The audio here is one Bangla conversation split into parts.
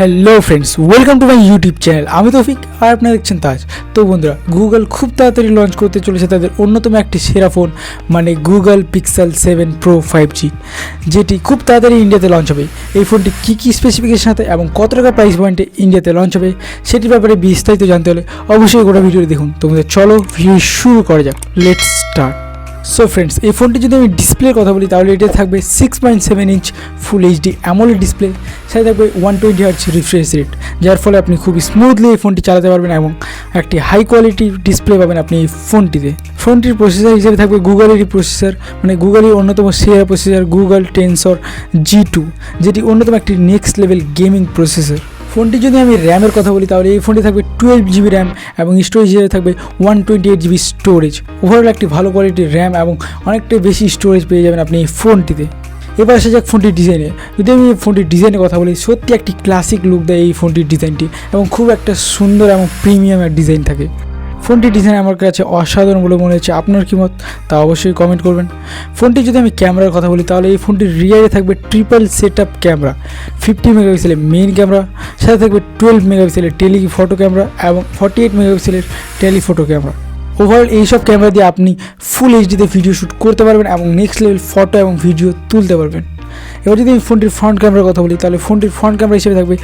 Hello friends, welcome to my YouTube channel. আমি তৌফিক আর আপনারা দেখছেন তাজ। তো বন্ধুরা, গুগল খুব তাড়াতাড়ি লঞ্চ করতে চলেছে তাদের অন্যতম একটি সেরা ফোন, মানে গুগল পিক্সেল 7 প্রো 5G, যেটি খুব তাড়াতাড়ি ইন্ডিয়াতে লঞ্চ হবে। এই ফোনটি কী কী স্পেসিফিকেশন সাথে এবং কত টাকা প্রাইস পয়েন্টে ইন্ডিয়াতে লঞ্চ হবে সেটির ব্যাপারে বিস্তারিত জানতে হলে অবশ্যই গোটা ভিডিওটি দেখুন। তো বন্ধুরা, চলো ভিডিও শুরু করা যাক। Let's start. সো ফ্রেন্ডস, এই ফোনটি যদি আমি ডিসপ্লের কথা বলি তাহলে এটা থাকবে 6.7 inch full HD AMOLED display, সাথে থাকবে 120 হার্টজ রিফ্রেশ রেট, যার ফলে আপনি খুব স্মুথলি এই ফোনটি চালাতে পারবেন এবং একটি হাই কোয়ালিটি ডিসপ্লে পাবেন আপনি এই ফোনটিতে। ফোনটির প্রসেসর হিসেবে থাকবে গুগলেরই প্রসেসর, মানে গুগলের অন্যতম সেরা প্রসেসর গুগল টেনসর G2, যেটি অন্যতম একটি নেক্সট লেভেল গেমিং প্রসেসর। ফোনটি যদি আমি র্যামের কথা বলি তাহলে এই ফোনটি থাকবে 12 GB র্যাম এবং স্টোরেজ হিসেবে থাকবে 128 GB স্টোরেজ। ওভারঅল একটি ভালো কোয়ালিটির র্যাম এবং অনেকটাই বেশি স্টোরেজ পেয়ে যাবেন আপনি এই ফোনটিতে। এবার আসা যাক ফোনটির ডিজাইনে। যদি আমি ফোনটির ডিজাইনের কথা বলি, সত্যি একটি ক্লাসিক লুক দেয় এই ফোনটির ডিজাইনটি এবং খুব একটা সুন্দর এবং প্রিমিয়াম এক ডিজাইন থাকে। ফোনটির ডিজাইন আমার কাছে অসাধারণ বলে মনে হচ্ছে। আপনার কি মত তা অবশ্যই কমেন্ট করবেন। ফোনটি যদি আমি ক্যামেরার কথা বলি তাহলে এই ফোনটির রিয়ারে থাকবে ট্রিপল সেট আপ ক্যামেরা, 50 মেগাপিক্সেলের মেইন ক্যামেরা, সাথে থাকবে 12 মেগাপিক্সেলের টেলিফটো ক্যামেরা এবং 48 মেগাপিক্সেলের টেলিফটো ক্যামেরা। ওভারঅল এইসব ক্যামেরা দিয়ে আপনি ফুল এইচডিতে ভিডিও শ্যুট করতে পারবেন এবং নেক্সট লেভেল ফটো এবং ভিডিও তুলতে পারবেন। এবার যদি আমি ফোনটির ফ্রন্ট ক্যামেরার কথা বলি তাহলে ফোনটির ফ্রন্ট ক্যামেরা হিসেবে থাকবে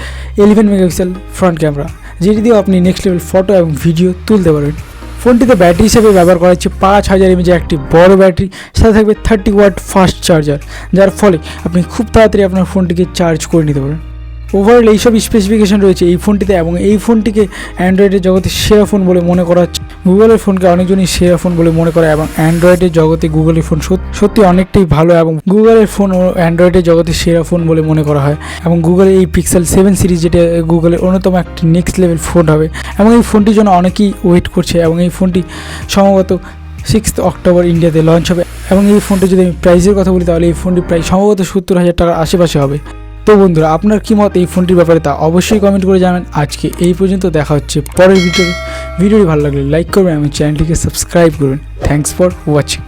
11 মেগাপিক্সেল ফ্রন্ট ক্যামেরা, যেটি দিয়েও আপনি নেক্সট লেভেল ফটো এবং ভিডিও তুলতে পারবেন। ফোনটিতে ব্যাটারি হিসেবে ব্যবহার করা হচ্ছে 5000 mAh একটি বড় ব্যাটারি, সাথে থাকবে 30 ওয়াট ফাস্ট চার্জার, যার ফলে আপনি খুব তাড়াতাড়ি আপনার ফোনটিকে চার্জ করে নিতে পারেন। ওভারঅল এইসব স্পেসিফিকেশন রয়েছে এই ফোনটিতে এবং এই ফোনটিকে অ্যান্ড্রয়েডের জগতে সেরা ফোন বলে মনে করা হচ্ছে। গুগলের ফোনকে অনেকজনই সেরা ফোন বলে মনে করে এবং অ্যান্ড্রয়েডের জগতে গুগলের ফোন সত্যি অনেকটাই ভালো এবং গুগলের ফোন ও অ্যান্ড্রয়েডের জগতে সেরা ফোন বলে মনে করা হয়। এবং গুগলের এই পিক্সেল 7 সিরিজ, যেটা গুগলের অন্যতম একটি নেক্সট লেভেল ফোন হবে এবং এই ফোনটির জন্য অনেকেই ওয়েট করছে এবং এই ফোনটি সম্ভবত 6 অক্টোবর ইন্ডিয়াতে লঞ্চ হবে। এবং এই ফোনটি যদি আমি প্রাইসের কথা বলি তাহলে এই ফোনটি প্রায় সম্ভবত 70,000 টাকার আশেপাশে হবে। তো বন্ধুরা, আপনার কি মত এই ফোনটির ব্যাপারে তা অবশ্যই কমেন্ট করে জানাবেন। আজকে এই পর্যন্ত, দেখা হচ্ছে পরের ভিডিওটি ভালো লাগলে লাইক করবেন এবং চ্যানেলটিকে সাবস্ক্রাইব করবেন। Thanks for watching.